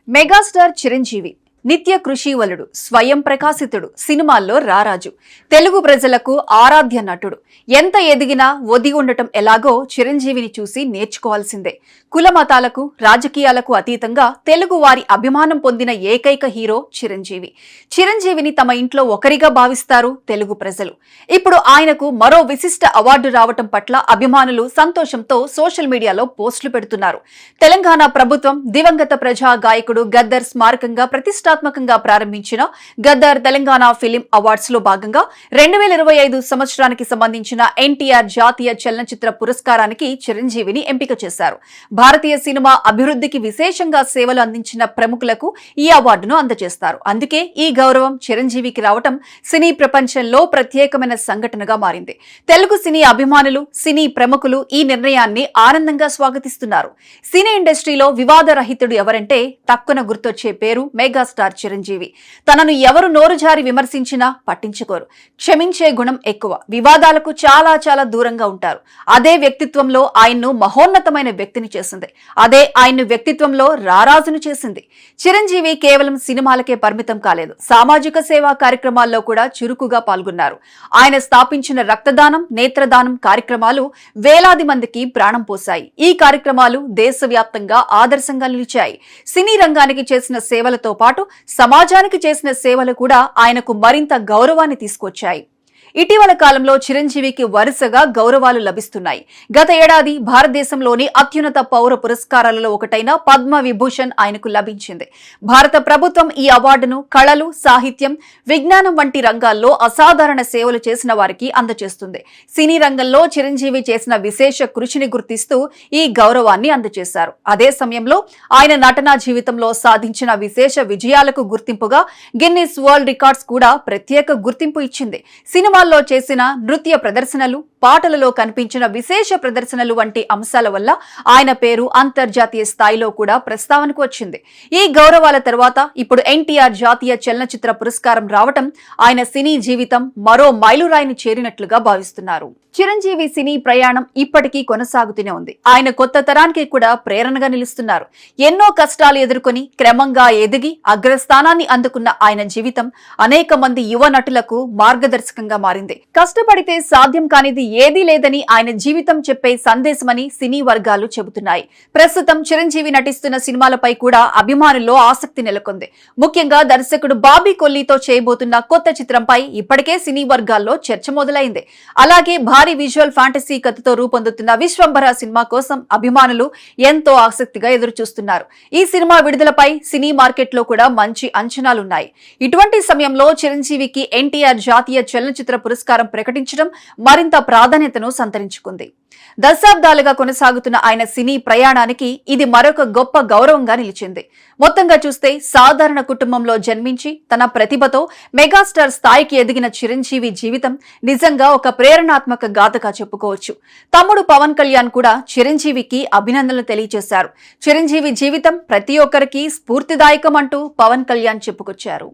Megastar Chiranjeevi నిత్య కృషివలుడు, స్వయం ప్రకాశితుడు, సినిమాల్లో రారాజు, తెలుగు ప్రజలకు ఆరాధ్య నటుడు. ఎంత ఎదిగినా ఒదిగి ఉండటం ఎలాగో చిరంజీవిని చూసి నేర్చుకోవాల్సిందే. కుల మతాలకు రాజకీయాలకు అతీతంగా తెలుగు వారి అభిమానం పొందిన ఏకైక హీరో చిరంజీవి. చిరంజీవిని తమ ఇంట్లో ఒకరిగా భావిస్తారు తెలుగు ప్రజలు. ఇప్పుడు ఆయనకు మరో విశిష్ట అవార్డు రావటం పట్ల అభిమానులు సంతోషంతో సోషల్ మీడియాలో పోస్టులు పెడుతున్నారు. తెలంగాణ ప్రభుత్వం దివంగత ప్రజా గాయకుడు గద్దర్ స్మారకంగా ప్రతిష్టాత్మకంగా ప్రారంభించిన గద్దర్ తెలంగాణ ఫిలిం అవార్డ్స్ లో భాగంగా 2025 సంవత్సరానికి సంబంధించిన ఎన్టీఆర్ జాతీయ చలనచిత్ర పురస్కారానికి చిరంజీవిని ఎంపిక చేశారు. భారతీయ సినిమా అభివృద్ధికి విశేషంగా సేవలు అందించిన ప్రముఖులకు ఈ అవార్డును అందజేస్తారు. అందుకే ఈ గౌరవం చిరంజీవికి రావటం సినీ ప్రపంచంలో ప్రత్యేకమైన సంఘటనగా మారింది. తెలుగు సినీ అభిమానులు, సినీ ప్రముఖులు ఈ నిర్ణయాన్ని ఆనందంగా స్వాగతిస్తున్నారు. సినీ ఇండస్ట్రీలో వివాదరహితుడు ఎవరంటే తక్కువ గుర్తొచ్చే పేరు మెగాస్టార్ చిరంజీవి. తనను ఎవరు నోరుజారి విమర్శించినా పట్టించుకోరు. క్షమించే గుణం ఎక్కువ. వివాదాలకు చాలా చాలా దూరంగా ఉంటారు. అదే వ్యక్తిత్వంలో ఆయన్ను మహోన్నతమైన వ్యక్తిని చేసింది. అదే ఆయన్ను వ్యక్తిత్వంలో రారాజును చేసింది. చిరంజీవి కేవలం సినిమాలకే పరిమితం కాలేదు. సామాజిక సేవా కార్యక్రమాల్లో కూడా చురుకుగా పాల్గొన్నారు. ఆయన స్థాపించిన రక్తదానం, నేత్రదానం కార్యక్రమాలు వేలాది మందికి ప్రాణం పోశాయి. ఈ కార్యక్రమాలు దేశవ్యాప్తంగా ఆదర్శంగా నిలిచాయి. సినీ రంగానికి చేసిన సేవలతో పాటు సమాజానికి చేసిన సేవలు కూడా ఆయనకు మరింత గౌరవాన్ని తీసుకొచ్చాయి. ఇటీవల కాలంలో చిరంజీవికి వరుసగా గౌరవాలు లభిస్తున్నాయి. గత ఏడాది భారతదేశంలోని అత్యున్నత పౌర పురస్కారాలలో ఒకటైన పద్మ విభూషణ్ ఆయనకు లభించింది. భారత ప్రభుత్వం ఈ అవార్డును కళలు, సాహిత్యం, విజ్ఞానం వంటి రంగాల్లో అసాధారణ సేవలు చేసిన వారికి అందజేస్తుంది. సినీ రంగంలో చిరంజీవి చేసిన విశేష కృషిని గుర్తిస్తూ ఈ గౌరవాన్ని అందజేశారు. అదే సమయంలో ఆయన నటనా జీవితంలో సాధించిన విశేష విజయాలకు గుర్తింపుగా గిన్నిస్ వరల్డ్ రికార్డ్స్ కూడా ప్రత్యేక గుర్తింపు ఇచ్చింది. సినిమాల్లో చేసిన నృత్య ప్రదర్శనలు, పాటలలో కనిపించిన విశేష ప్రదర్శనలు వంటి అంశాల వల్ల ఆయన పేరు అంతర్జాతీయ స్థాయిలో కూడా ప్రస్తావనకు వచ్చింది. ఈ గౌరవాల తర్వాత ఇప్పుడు ఎన్టీఆర్ జాతీయ చలనచిత్ర పురస్కారం రావటం ఆయన సినీ జీవితం మరో మైలురాయిని చేరినట్లుగా భావిస్తున్నారు. చిరంజీవి సినీ ప్రయాణం ఇప్పటికీ కొనసాగుతూనే ఉంది. ఆయన కొత్త తరానికి కూడా ప్రేరణగా నిలుస్తున్నారు. ఎన్నో కష్టాలు ఎదుర్కొని క్రమంగా ఎదిగి అగ్రస్థానాన్ని అందుకున్న ఆయన జీవితం అనేక మంది యువ నటులకు మార్గదర్శకంగా మారింది. కష్టపడితే సాధ్యం కానిది ఏదీ లేదని ఆయన జీవితం చెప్పే సందేశమని సినీ వర్గాలు చెబుతున్నాయి. ప్రస్తుతం చిరంజీవి నటిస్తున్న సినిమాలపై కూడా అభిమానుల్లో ఆసక్తి నెలకొంది. ముఖ్యంగా దర్శకుడు బాబీ కొల్లీతో చేయబోతున్న కొత్త చిత్రంపై ఇప్పటికే సినీ వర్గాల్లో చర్చ మొదలైంది. అలాగే భారీ విజువల్ ఫ్యాంటసీ కథతో రూపొందుతున్న విశ్వంభర సినిమా కోసం అభిమానులు ఎంతో ఆసక్తిగా ఎదురుచూస్తున్నారు. ఈ సినిమా విడుదలపై సినీ మార్కెట్ లో కూడా మంచి అంచనాలున్నాయి. ఇటువంటి సమయంలో చిరంజీవికి ఎన్టీఆర్ జాతీయ చలనచిత్ర పురస్కారం ప్రకటించడం మరింత ప్రాధాన్యతను సంతరించుకుంది. దశాబ్దాలుగా కొనసాగుతున్న ఆయన సినీ ప్రయాణానికి ఇది మరొక గొప్ప గౌరవంగా నిలిచింది. మొత్తంగా చూస్తే సాధారణ కుటుంబంలో జన్మించి తన ప్రతిభతో మెగాస్టార్ స్థాయికి ఎదిగిన చిరంజీవి జీవితం నిజంగా ఒక ప్రేరణాత్మక గాథగా చెప్పుకోవచ్చు. తమ్ముడు పవన్ కళ్యాణ్ కూడా చిరంజీవికి అభినందనలు తెలియజేశారు. చిరంజీవి జీవితం ప్రతి ఒక్కరికి స్ఫూర్తిదాయకం అంటూ పవన్ కళ్యాణ్ చెప్పుకొచ్చారు.